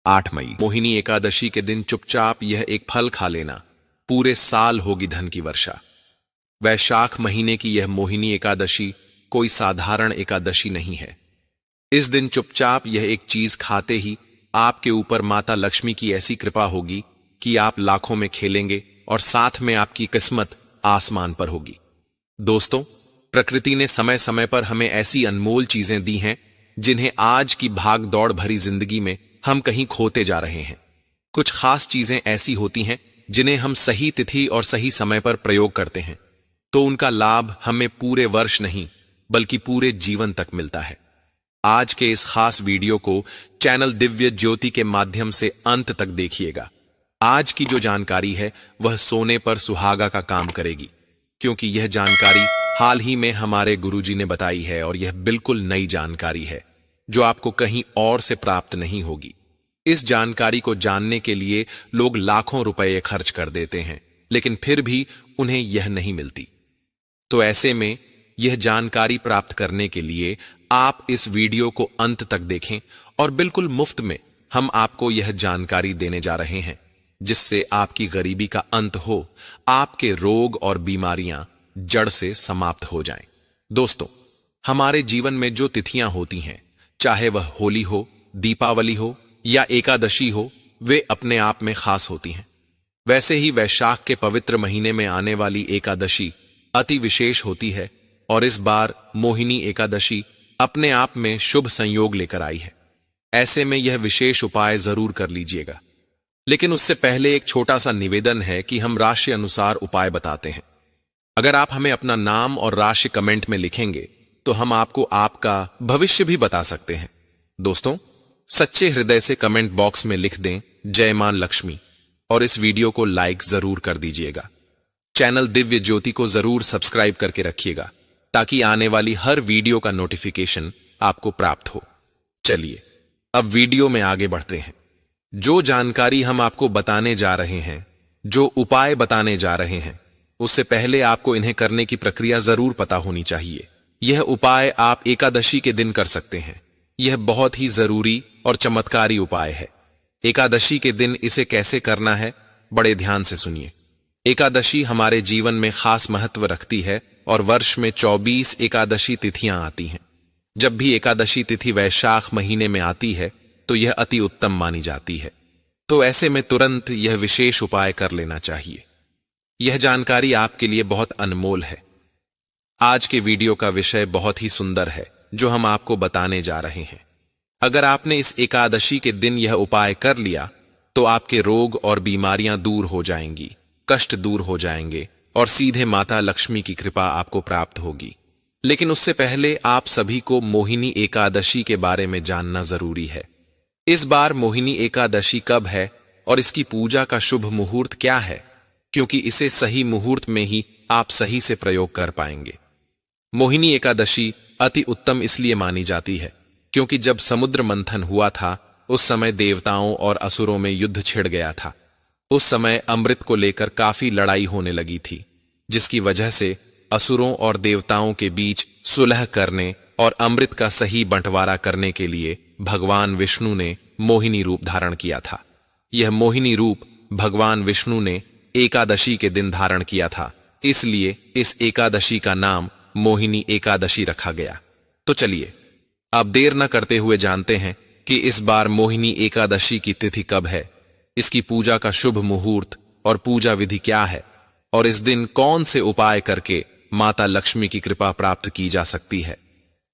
8 मई मोहिनी एकादशी के दिन चुपचाप यह एक फल खा लेना, पूरे साल होगी धन की वर्षा। वैशाख महीने की यह मोहिनी एकादशी कोई साधारण एकादशी नहीं है। इस दिन चुपचाप यह एक चीज खाते ही आपके ऊपर माता लक्ष्मी की ऐसी कृपा होगी कि आप लाखों में खेलेंगे और साथ में आपकी किस्मत आसमान पर होगी। दोस्तों, प्रकृति ने समय समय पर हमें ऐसी अनमोल चीजें दी हैं जिन्हें आज की भाग दौड़ भरी जिंदगी में हम कहीं खोते जा रहे हैं। कुछ खास चीजें ऐसी होती हैं जिन्हें हम सही तिथि और सही समय पर प्रयोग करते हैं तो उनका लाभ हमें पूरे वर्ष नहीं बल्कि पूरे जीवन तक मिलता है। आज के इस खास वीडियो को चैनल दिव्य ज्योति के माध्यम से अंत तक देखिएगा। आज की जो जानकारी है वह सोने पर सुहागा का काम करेगी, क्योंकि यह जानकारी हाल ही में हमारे गुरुजी ने बताई है और यह बिल्कुल नई जानकारी है जो आपको कहीं और से प्राप्त नहीं होगी। इस जानकारी को जानने के लिए लोग लाखों रुपए खर्च कर देते हैं, लेकिन फिर भी उन्हें यह नहीं मिलती। तो ऐसे में यह जानकारी प्राप्त करने के लिए आप इस वीडियो को अंत तक देखें और बिल्कुल मुफ्त में हम आपको यह जानकारी देने जा रहे हैं जिससे आपकी गरीबी का अंत हो, आपके रोग और बीमारियां जड़ से समाप्त हो जाएं। दोस्तों, हमारे जीवन में जो तिथियां होती हैं, चाहे वह होली हो, दीपावली हो या एकादशी हो, वे अपने आप में खास होती हैं। वैसे ही वैशाख के पवित्र महीने में आने वाली एकादशी अति विशेष होती है और इस बार मोहिनी एकादशी अपने आप में शुभ संयोग लेकर आई है। ऐसे में यह विशेष उपाय जरूर कर लीजिएगा, लेकिन उससे पहले एक छोटा सा निवेदन है कि हम राशि अनुसार उपाय बताते हैं। अगर आप हमें अपना नाम और राशि कमेंट में लिखेंगे तो हम आपको आपका भविष्य भी बता सकते हैं। दोस्तों, सच्चे हृदय से कमेंट बॉक्स में लिख दें जय मां लक्ष्मी और इस वीडियो को लाइक जरूर कर दीजिएगा। चैनल दिव्य ज्योति को जरूर सब्सक्राइब करके रखिएगा ताकि आने वाली हर वीडियो का नोटिफिकेशन आपको प्राप्त हो। चलिए अब वीडियो में आगे बढ़ते हैं। जो जानकारी हम आपको बताने जा रहे हैं, जो उपाय बताने जा रहे हैं, उससे पहले आपको इन्हें करने की प्रक्रिया जरूर पता होनी चाहिए। यह उपाय आप एकादशी के दिन कर सकते हैं। यह बहुत ही जरूरी और चमत्कारी उपाय है। एकादशी के दिन इसे कैसे करना है, बड़े ध्यान से सुनिए। एकादशी हमारे जीवन में खास महत्व रखती है और वर्ष में 24 एकादशी तिथियां आती हैं। जब भी एकादशी तिथि वैशाख महीने में आती है तो यह अति उत्तम मानी जाती है। तो ऐसे में तुरंत यह विशेष उपाय कर लेना चाहिए। यह जानकारी आपके लिए बहुत अनमोल है। आज के वीडियो का विषय बहुत ही सुंदर है जो हम आपको बताने जा रहे हैं। अगर आपने इस एकादशी के दिन यह उपाय कर लिया तो आपके रोग और बीमारियां दूर हो जाएंगी, कष्ट दूर हो जाएंगे और सीधे माता लक्ष्मी की कृपा आपको प्राप्त होगी। लेकिन उससे पहले आप सभी को मोहिनी एकादशी के बारे में जानना जरूरी है। इस बार मोहिनी एकादशी कब है और इसकी पूजा का शुभ मुहूर्त क्या है, क्योंकि इसे सही मुहूर्त में ही आप सही से प्रयोग कर पाएंगे। मोहिनी एकादशी अति उत्तम इसलिए मानी जाती है क्योंकि जब समुद्र मंथन हुआ था उस समय देवताओं और असुरों में युद्ध छिड़ गया था। उस समय अमृत को लेकर काफी लड़ाई होने लगी थी, जिसकी वजह से असुरों और देवताओं के बीच सुलह करने और अमृत का सही बंटवारा करने के लिए भगवान विष्णु ने मोहिनी रूप धारण किया था। यह मोहिनी रूप भगवान विष्णु ने एकादशी के दिन धारण किया था, इसलिए इस एकादशी का नाम मोहिनी एकादशी रखा गया। तो चलिए अब देर न करते हुए जानते हैं कि इस बार मोहिनी एकादशी की तिथि कब है, इसकी पूजा का शुभ मुहूर्त और पूजा विधि क्या है और इस दिन कौन से उपाय करके माता लक्ष्मी की कृपा प्राप्त की जा सकती है।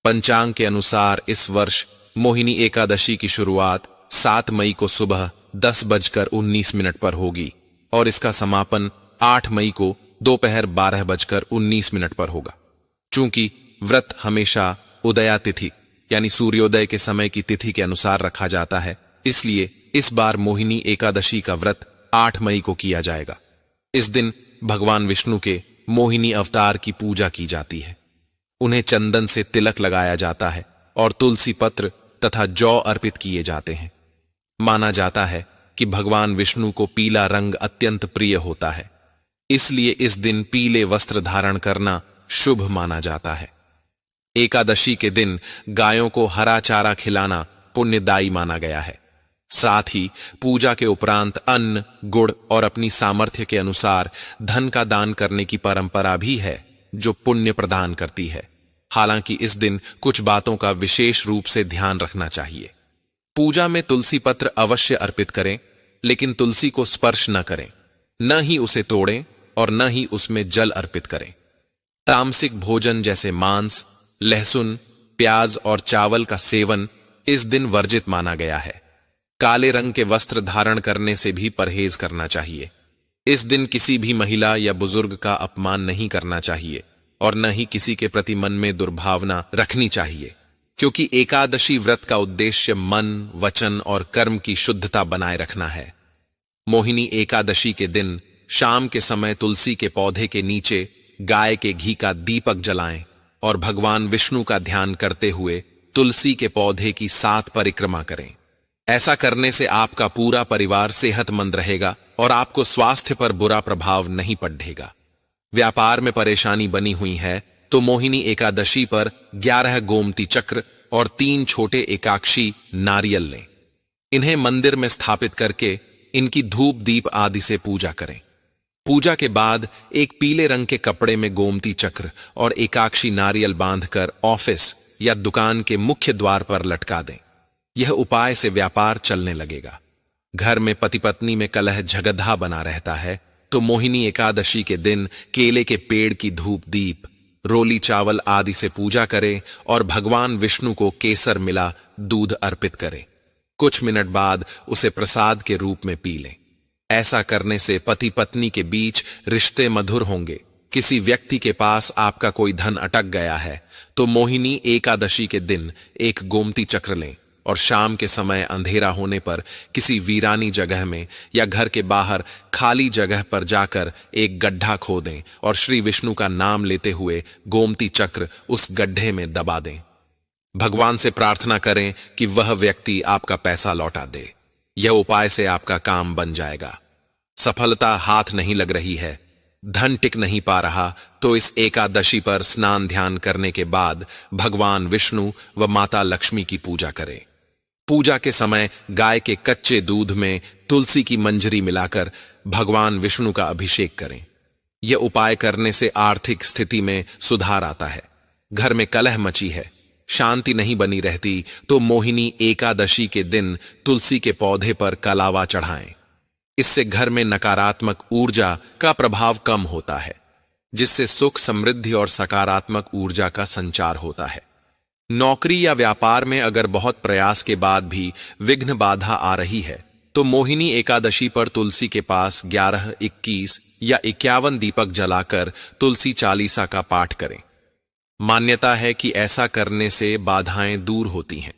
पंचांग के अनुसार इस वर्ष मोहिनी एकादशी की शुरुआत 7 मई को सुबह 10:19 पर होगी और इसका समापन 8 मई को दोपहर 12:19 पर होगा। चूंकि व्रत हमेशा उदया तिथि यानी सूर्योदय के समय की तिथि के अनुसार रखा जाता है, इसलिए इस बार मोहिनी एकादशी का व्रत 8 मई को किया जाएगा। इस दिन भगवान विष्णु के मोहिनी अवतार की पूजा की जाती है। उन्हें चंदन से तिलक लगाया जाता है और तुलसी पत्र तथा जौ अर्पित किए जाते हैं। माना जाता है कि भगवान विष्णु को पीला रंग अत्यंत प्रिय होता है, इसलिए इस दिन पीले वस्त्र धारण करना शुभ माना जाता है। एकादशी के दिन गायों को हरा चारा खिलाना पुण्यदायी माना गया है। साथ ही पूजा के उपरांत अन्न, गुड़ और अपनी सामर्थ्य के अनुसार धन का दान करने की परंपरा भी है, जो पुण्य प्रदान करती है। हालांकि इस दिन कुछ बातों का विशेष रूप से ध्यान रखना चाहिए। पूजा में तुलसी पत्र अवश्य अर्पित करें, लेकिन तुलसी को स्पर्श न करें, न ही उसे तोड़ें और न ही उसमें जल अर्पित करें। तामसिक भोजन जैसे मांस, लहसुन, प्याज और चावल का सेवन इस दिन वर्जित माना गया है। काले रंग के वस्त्र धारण करने से भी परहेज करना चाहिए। इस दिन किसी भी महिला या बुजुर्ग का अपमान नहीं करना चाहिए और न ही किसी के प्रति मन में दुर्भावना रखनी चाहिए, क्योंकि एकादशी व्रत का उद्देश्य मन, वचन और कर्म की शुद्धता बनाए रखना है। मोहिनी एकादशी के दिन शाम के समय तुलसी के पौधे के नीचे गाय के घी का दीपक जलाएं और भगवान विष्णु का ध्यान करते हुए तुलसी के पौधे की 7 परिक्रमा करें। ऐसा करने से आपका पूरा परिवार सेहतमंद रहेगा और आपको स्वास्थ्य पर बुरा प्रभाव नहीं पड़ेगा। व्यापार में परेशानी बनी हुई है तो मोहिनी एकादशी पर 11 गोमती चक्र और 3 छोटे एकाक्षी नारियल लें। इन्हें मंदिर में स्थापित करके इनकी धूप दीप आदि से पूजा करें। पूजा के बाद एक पीले रंग के कपड़े में गोमती चक्र और एकाक्षी नारियल बांधकर ऑफिस या दुकान के मुख्य द्वार पर लटका दें। यह उपाय से व्यापार चलने लगेगा। घर में पति पत्नी में कलह झगड़ा बना रहता है तो मोहिनी एकादशी के दिन केले के पेड़ की धूप दीप, रोली चावल आदि से पूजा करें और भगवान विष्णु को केसर मिला दूध अर्पित करें। कुछ मिनट बाद उसे प्रसाद के रूप में पी लें। ऐसा करने से पति पत्नी के बीच रिश्ते मधुर होंगे। किसी व्यक्ति के पास आपका कोई धन अटक गया है तो मोहिनी एकादशी के दिन एक गोमती चक्र लें और शाम के समय अंधेरा होने पर किसी वीरानी जगह में या घर के बाहर खाली जगह पर जाकर एक गड्ढा खोदें और श्री विष्णु का नाम लेते हुए गोमती चक्र उस गड्ढे में दबा दें। भगवान से प्रार्थना करें कि वह व्यक्ति आपका पैसा लौटा दे। यह उपाय से आपका काम बन जाएगा। सफलता हाथ नहीं लग रही है, धन टिक नहीं पा रहा तो इस एकादशी पर स्नान ध्यान करने के बाद भगवान विष्णु व माता लक्ष्मी की पूजा करें। पूजा के समय गाय के कच्चे दूध में तुलसी की मंजरी मिलाकर भगवान विष्णु का अभिषेक करें। यह उपाय करने से आर्थिक स्थिति में सुधार आता है। घर में कलह मची है, शांति नहीं बनी रहती तो मोहिनी एकादशी के दिन तुलसी के पौधे पर कलावा चढ़ाएं। इससे घर में नकारात्मक ऊर्जा का प्रभाव कम होता है, जिससे सुख, समृद्धि और सकारात्मक ऊर्जा का संचार होता है। नौकरी या व्यापार में अगर बहुत प्रयास के बाद भी विघ्न बाधा आ रही है तो मोहिनी एकादशी पर तुलसी के पास 11, 21 या 51 दीपक जलाकर तुलसी चालीसा का पाठ करें। मान्यता है कि ऐसा करने से बाधाएं दूर होती हैं।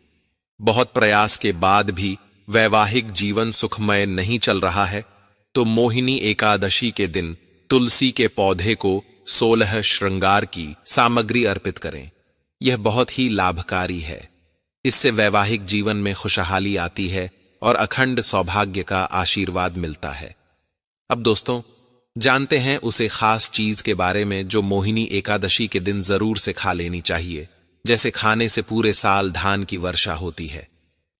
बहुत प्रयास के बाद भी वैवाहिक जीवन सुखमय नहीं चल रहा है तो मोहिनी एकादशी के दिन तुलसी के पौधे को 16 श्रृंगार की सामग्री अर्पित करें। यह बहुत ही लाभकारी है। इससे वैवाहिक जीवन में खुशहाली आती है और अखंड सौभाग्य का आशीर्वाद मिलता है। अब दोस्तों, जानते हैं उसे खास चीज के बारे में जो मोहिनी एकादशी के दिन जरूर से खा लेनी चाहिए। जैसे खाने से पूरे साल धान की वर्षा होती है।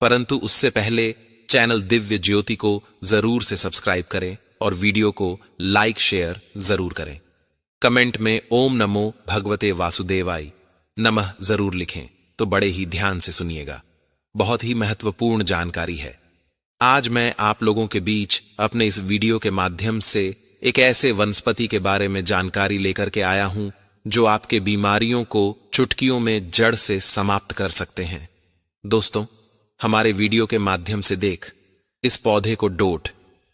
परंतु उससे पहले चैनल दिव्य ज्योति को जरूर से सब्सक्राइब करें और वीडियो को लाइक शेयर जरूर करें। कमेंट में ओम नमो भगवते वासुदेवाय नमः जरूर लिखें तो बड़े ही ध्यान से सुनिएगा। बहुत ही महत्वपूर्ण जानकारी है। आज मैं आप लोगों के बीच अपने इस वीडियो के माध्यम से एक ऐसे वनस्पति के बारे में जानकारी लेकर के आया हूं जो आपके बीमारियों को चुटकियों में जड़ से समाप्त कर सकते हैं। दोस्तों, हमारे वीडियो के माध्यम से देख इस पौधे को डोट।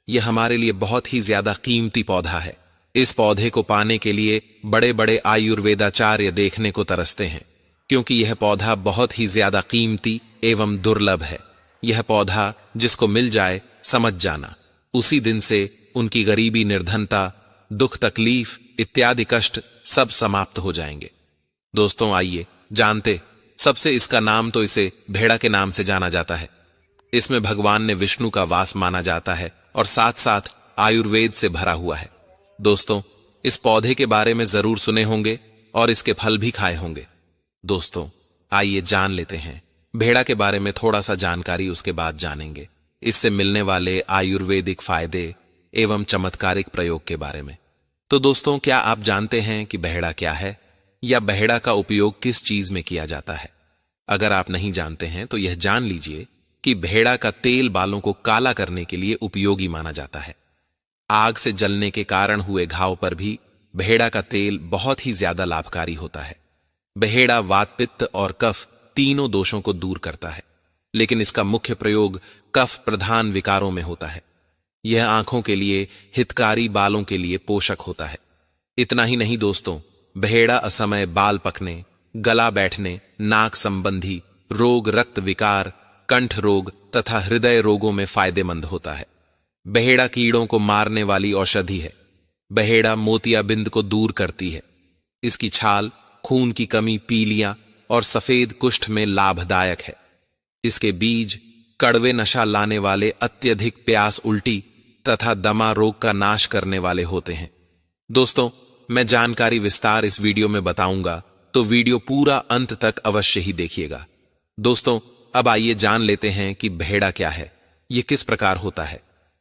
यह हमारे लिए बहुत ही ज्यादा कीमती पौधा है। इस पौधे को पाने के लिए बड़े बड़े आयुर्वेदाचार्य देखने को तरसते हैं, क्योंकि यह पौधा बहुत ही ज्यादा कीमती एवं दुर्लभ है। यह पौधा जिसको मिल जाए समझ जाना, उसी दिन से उनकी गरीबी, निर्धनता, दुख, तकलीफ इत्यादि कष्ट सब समाप्त हो जाएंगे। दोस्तों, आइए जानते। सबसे इसका नाम तो इसे भेड़ा के नाम से जाना जाता है। इसमें भगवान ने विष्णु का वास माना जाता है और साथ साथ आयुर्वेद से भरा हुआ है। दोस्तों, इस पौधे के बारे में जरूर सुने होंगे और इसके फल भी खाए होंगे। दोस्तों, आइए जान लेते हैं। भेड़ा के बारे में थोड़ा सा जानकारी उसके बाद जानेंगे। इससे मिलने वाले आयुर्वेदिक फायदे एवं चमत्कारिक प्रयोग के बारे में। तो दोस्तों, क्या आप जानते हैं कि बहेड़ा क्या है या बहेड़ा का उपयोग किस चीज में किया जाता है? अगर आप नहीं जानते हैं तो यह जान लीजिए कि बहेड़ा का तेल बालों को काला करने के लिए उपयोगी माना जाता है। आग से जलने के कारण हुए घाव पर भी बहेड़ा का तेल बहुत ही ज्यादा लाभकारी होता है। बहेड़ा वात, पित्त और कफ तीनों दोषों को दूर करता है, लेकिन इसका मुख्य प्रयोग कफ प्रधान विकारों में होता है। यह आंखों के लिए हितकारी, बालों के लिए पोषक होता है। इतना ही नहीं दोस्तों, बहेड़ा असमय बाल पकने, गला बैठने, नाक संबंधी रोग, रक्त विकार, कंठ रोग तथा हृदय रोगों में फायदेमंद होता है। बहेड़ा कीड़ों को मारने वाली औषधि है। बहेड़ा मोतियाबिंद को दूर करती है। इसकी छाल खून की कमी, पीलियां और सफेद कुष्ठ में लाभदायक है। इसके बीज कड़वे, नशा लाने वाले, अत्यधिक प्यास, उल्टी तथा दमा रोग का नाश करने वाले होते हैं। दोस्तों, मैं जानकारी विस्तार इस वीडियो में बताऊंगा, तो वीडियो पूरा अंत तक अवश्य ही देखिएगा। दोस्तों, अब आइए जान लेते हैं कि बहेड़ा क्या है, यह किस प्रकार होता है।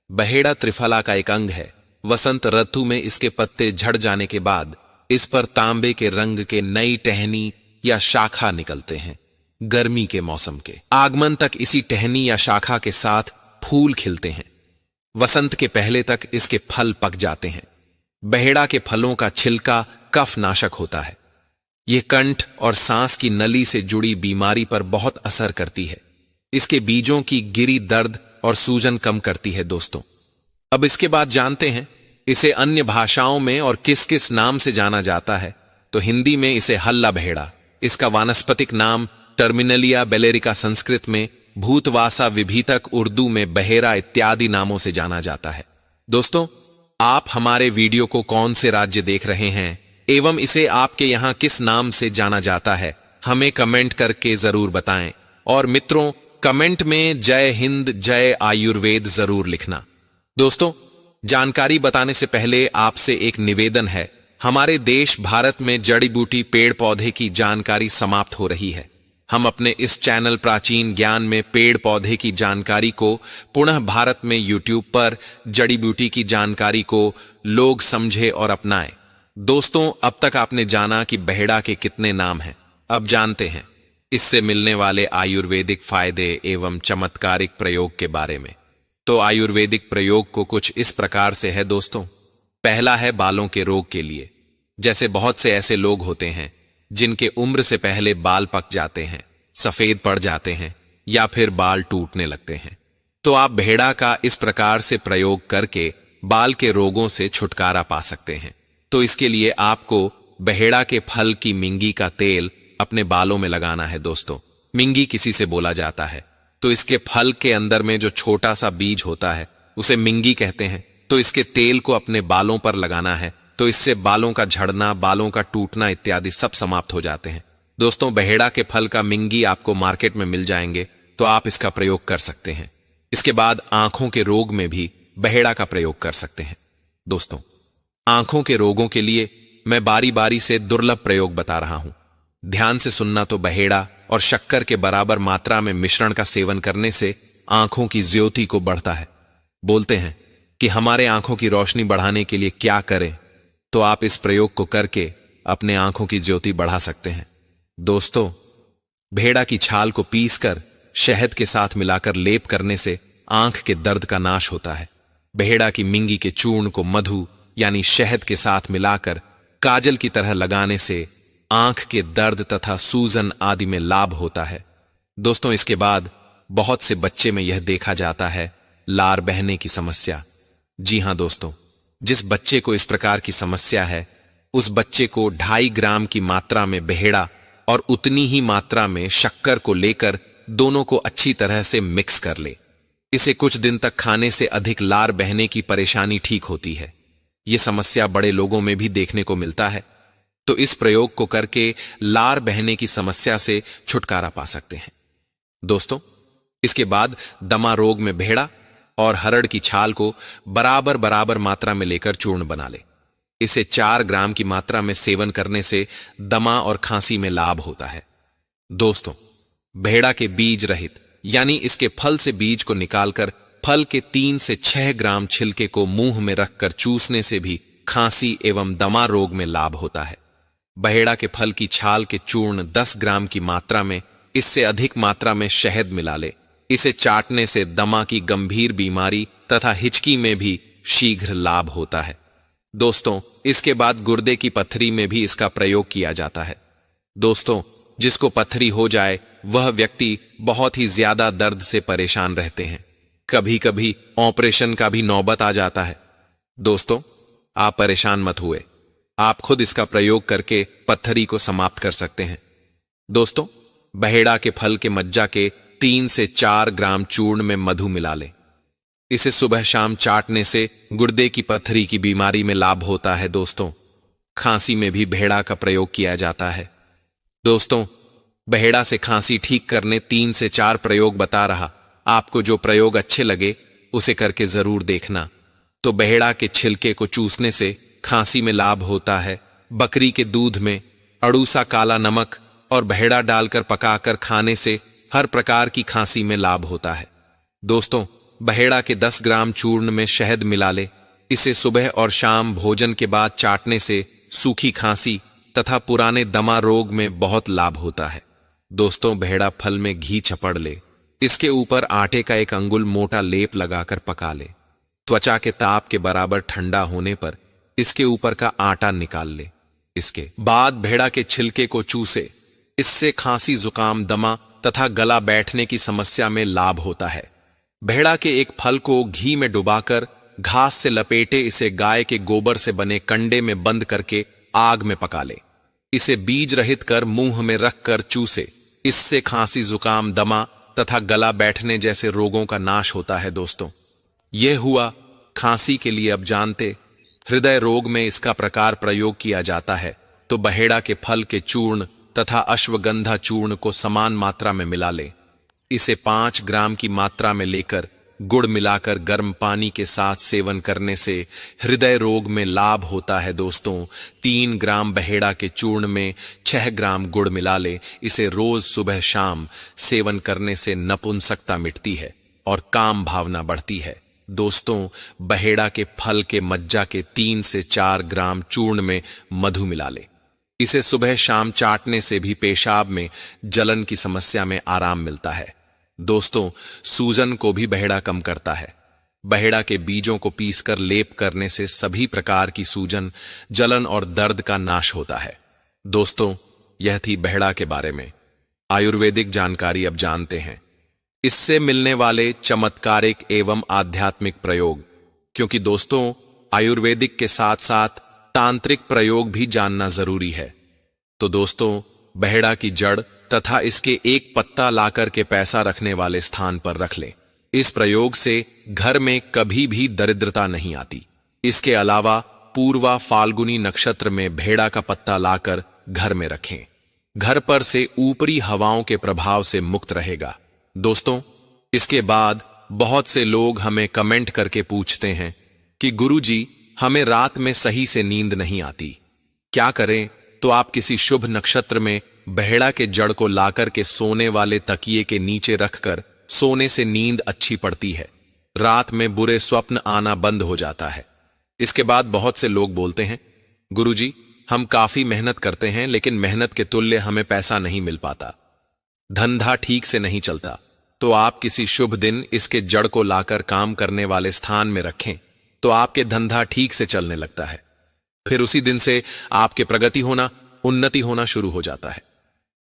बहेड़ा त्रिफला का एक अंग है। वसंत ऋतु में इसके पत्ते झड़ जाने के बाद इस पर तांबे के रंग के नई टहनी या शाखा निकलते हैं। गर्मी के मौसम के आगमन तक इसी टहनी या शाखा के साथ फूल खिलते हैं। वसंत के पहले तक इसके फल पक जाते हैं। बहेड़ा के फलों का छिलका कफ नाशक होता है। यह कंठ और सांस की नली से जुड़ी बीमारी पर बहुत असर करती है। इसके बीजों की गिरी दर्द और सूजन कम करती है। दोस्तों, अब इसके बाद जानते हैं इसे अन्य भाषाओं में और किस किस नाम से जाना जाता है। तो हिंदी में इसे हल्ला बहेड़ा, इसका वानस्पतिक नाम टर्मिनलिया बेलेरिका, संस्कृत में भूतवासा विभीतक, उर्दू में बहेरा इत्यादि नामों से जाना जाता है। दोस्तों, आप हमारे वीडियो को कौन से राज्य देख रहे हैं एवं इसे आपके यहां किस नाम से जाना जाता है, हमें कमेंट करके जरूर बताएं। और मित्रों, कमेंट में जय हिंद, जय आयुर्वेद जरूर लिखना। दोस्तों, जानकारी बताने से पहले आपसे एक निवेदन है। हमारे देश भारत में जड़ी बूटी, पेड़ पौधे की जानकारी समाप्त हो रही है। हम अपने इस चैनल प्राचीन ज्ञान में पेड़ पौधे की जानकारी को पुनः भारत में यूट्यूब पर जड़ी बूटी की जानकारी को लोग समझे और अपनाएं। दोस्तों, अब तक आपने जाना कि बहेड़ा के कितने नाम हैं। अब जानते हैं इससे मिलने वाले आयुर्वेदिक फायदे एवं चमत्कारिक प्रयोग के बारे में। तो आयुर्वेदिक प्रयोग को कुछ इस प्रकार से है दोस्तों। पहला है बालों के रोग के लिए। जैसे बहुत से ऐसे लोग होते हैं जिनके उम्र से पहले बाल पक जाते हैं, सफेद पड़ जाते हैं या फिर बाल टूटने लगते हैं, तो आप बहेड़ा का इस प्रकार से प्रयोग करके बाल के रोगों से छुटकारा पा सकते हैं। तो इसके लिए आपको बहेड़ा के फल की मिंगी का तेल अपने बालों में लगाना है। दोस्तों, मिंगी किसी से बोला जाता है, तो इसके फल के अंदर में जो छोटा सा बीज होता है उसे मिंगी कहते हैं। तो इसके तेल को अपने बालों पर लगाना है, तो इससे बालों का झड़ना, बालों का टूटना इत्यादि सब समाप्त हो जाते हैं। दोस्तों, बहेड़ा के फल का मिंगी आपको मार्केट में मिल जाएंगे, तो आप इसका प्रयोग कर सकते हैं। इसके बाद आंखों के रोग में भी बहेड़ा का प्रयोग कर सकते हैं। दोस्तों, आंखों के रोगों के लिए मैं बारी बारी से दुर्लभ प्रयोग बता रहा हूं, ध्यान से सुनना। तो बहेड़ा और शक्कर के बराबर मात्रा में मिश्रण का सेवन करने से आंखों की ज्योति को बढ़ता है। बोलते हैं कि हमारे आंखों की रोशनी बढ़ाने के लिए क्या करें, तो आप इस प्रयोग को करके अपने आंखों की ज्योति बढ़ा सकते हैं। दोस्तों, भेड़ा की छाल को पीसकर शहद के साथ मिलाकर लेप करने से आंख के दर्द का नाश होता है। बहेड़ा की मिंगी के चूर्ण को मधु यानी शहद के साथ मिलाकर काजल की तरह लगाने से आंख के दर्द तथा सूजन आदि में लाभ होता है। दोस्तों, इसके बाद बहुत से बच्चे में यह देखा जाता है लार बहने की समस्या। जी हां दोस्तों, जिस बच्चे को इस प्रकार की समस्या है उस बच्चे को 2.5 ग्राम की मात्रा में बहेड़ा और उतनी ही मात्रा में शक्कर को लेकर दोनों को अच्छी तरह से मिक्स कर ले। इसे कुछ दिन तक खाने से अधिक लार बहने की परेशानी ठीक होती है। यह समस्या बड़े लोगों में भी देखने को मिलता है, तो इस प्रयोग को करके लार बहने की समस्या से छुटकारा पा सकते हैं। दोस्तों, इसके बाद दमा रोग में बहेड़ा और हरड़ की छाल को बराबर बराबर मात्रा में लेकर चूर्ण बना ले। इसे 4 ग्राम की मात्रा में सेवन करने से दमा और खांसी में लाभ होता है। दोस्तों, बहेड़ा के बीज रहित यानी इसके फल से बीज को निकालकर फल के 3 से 6 ग्राम छिलके को मुंह में रखकर चूसने से भी खांसी एवं दमा रोग में लाभ होता है। बहेड़ा के फल की छाल के चूर्ण 10 ग्राम की मात्रा में इससे अधिक मात्रा में शहद मिला ले। इसे चाटने से दमा की गंभीर बीमारी तथा हिचकी में भी शीघ्र लाभ होता है। दोस्तों, इसके बाद गुर्दे की पत्थरी में भी इसका प्रयोग किया जाता है। दोस्तों, जिसको पत्थरी हो जाए वह व्यक्ति बहुत ही ज्यादा दर्द से परेशान रहते हैं। कभी कभी ऑपरेशन का भी नौबत आ जाता है। दोस्तों, आप परेशान मत हुए, आप खुद इसका प्रयोग करके पत्थरी को समाप्त कर सकते हैं। दोस्तों, बहेड़ा के फल के मज्जा के 3 से 4 ग्राम चूर्ण में मधु मिला लें। इसे सुबह शाम चाटने से गुर्दे की पत्थरी की बीमारी में लाभ होता है। दोस्तों, खांसी में भी बहेड़ा का प्रयोग किया जाता है। दोस्तों, बहेड़ा से खांसी ठीक करने 3 से 4 प्रयोग बता रहा, आपको जो प्रयोग अच्छे लगे उसे करके जरूर देखना। तो बहेड़ा के छिलके को चूसने से खांसी में लाभ होता है। बकरी के दूध में अड़ूसा, काला नमक और बहेड़ा डालकर पकाकर खाने से हर प्रकार की खांसी में लाभ होता है। दोस्तों, बहेड़ा के 10 ग्राम चूर्ण में शहद मिला ले। इसे सुबह और शाम भोजन के बाद चाटने से सूखी खांसी तथा पुराने दमा रोग में बहुत लाभ होता है। दोस्तों, बहेड़ा फल में घी छपड़ ले। इसके ऊपर आटे का 1 अंगुल मोटा लेप लगाकर पका ले। त्वचा के ताप के बराबर ठंडा होने पर इसके ऊपर का आटा निकाल ले। इसके बाद बहेड़ा के छिलके को चूसे। इससे खांसी, जुकाम, दमा तथा गला बैठने की समस्या में लाभ होता है। बहेड़ा के एक फल को घी में डुबाकर घास से लपेटे इसे गाय के गोबर से बने कंडे में बंद करके आग में पका ले। इसे बीज रहित कर मुंह में रखकर चूसे। इससे खांसी, जुकाम, दमा तथा गला बैठने जैसे रोगों का नाश होता है। दोस्तों, यह हुआ खांसी के लिए। अब जानते, हृदय रोग में इसका प्रकार प्रयोग किया जाता है। तो बहेड़ा के फल के चूर्ण तथा अश्वगंधा चूर्ण को समान मात्रा में मिला ले। इसे 5 ग्राम की मात्रा में लेकर गुड़ मिलाकर गर्म पानी के साथ सेवन करने से हृदय रोग में लाभ होता है। दोस्तों, 3 ग्राम बहेड़ा के चूर्ण में 6 ग्राम गुड़ मिला ले। इसे रोज सुबह शाम सेवन करने से नपुंसकता मिटती है और काम भावना बढ़ती है। दोस्तों, बहेड़ा के फल के मज्जा के 3 से 4 ग्राम चूर्ण में मधु मिला ले। इसे सुबह शाम चाटने से भी पेशाब में जलन की समस्या में आराम मिलता है। दोस्तों, सूजन को भी बहेड़ा कम करता है। बहेड़ा के बीजों को पीसकर लेप करने से सभी प्रकार की सूजन, जलन और दर्द का नाश होता है। दोस्तों, यह थी बहेड़ा के बारे में आयुर्वेदिक जानकारी। अब जानते हैं इससे मिलने वाले चमत्कारिक एवं आध्यात्मिक प्रयोग, क्योंकि दोस्तों, आयुर्वेदिक के साथ साथ तांत्रिक प्रयोग भी जानना जरूरी है। तो दोस्तों, बहेड़ा की जड़ तथा इसके एक पत्ता लाकर के पैसा रखने वाले स्थान पर रख लें। इस प्रयोग से घर में कभी भी दरिद्रता नहीं आती। इसके अलावा पूर्वा फाल्गुनी नक्षत्र में भेड़ा का पत्ता लाकर घर में रखें। घर पर से ऊपरी हवाओं के प्रभाव से मुक्त रहेगा। दोस्तों, इसके बाद बहुत से लोग हमें कमेंट करके पूछते हैं कि गुरुजी, हमें रात में सही से नींद नहीं आती, क्या करें? तो आप किसी शुभ नक्षत्र में बहेड़ा के जड़ को लाकर के सोने वाले तकिए के नीचे रखकर सोने से नींद अच्छी पड़ती है। रात में बुरे स्वप्न आना बंद हो जाता है। इसके बाद बहुत से लोग बोलते हैं, गुरुजी, हम काफी मेहनत करते हैं लेकिन मेहनत के तुल्य हमें पैसा नहीं मिल पाता, धंधा ठीक से नहीं चलता। तो आप किसी शुभ दिन इसके जड़ को लाकर काम करने वाले स्थान में रखें तो आपके धंधा ठीक से चलने लगता है। फिर उसी दिन से आपके प्रगति होना, उन्नति होना शुरू हो जाता है।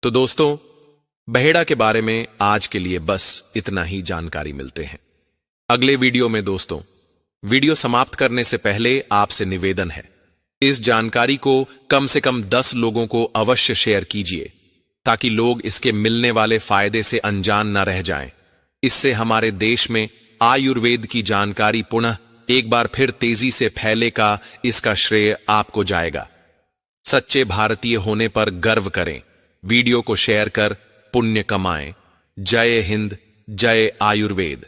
तो दोस्तों, बहेड़ा के बारे में आज के लिए बस इतना ही जानकारी मिलते हैं अगले वीडियो में। दोस्तों, वीडियो समाप्त करने से पहले आपसे निवेदन है, इस जानकारी को कम से कम 10 लोगों को अवश्य शेयर कीजिए ताकि लोग इसके मिलने वाले फायदे से अनजान न रह जाएं। इससे हमारे देश में आयुर्वेद की जानकारी पुनः एक बार फिर तेजी से फैलेगा। इसका श्रेय आपको जाएगा। सच्चे भारतीय होने पर गर्व करें। वीडियो को शेयर कर पुण्य कमाएं। जय हिंद, जय आयुर्वेद।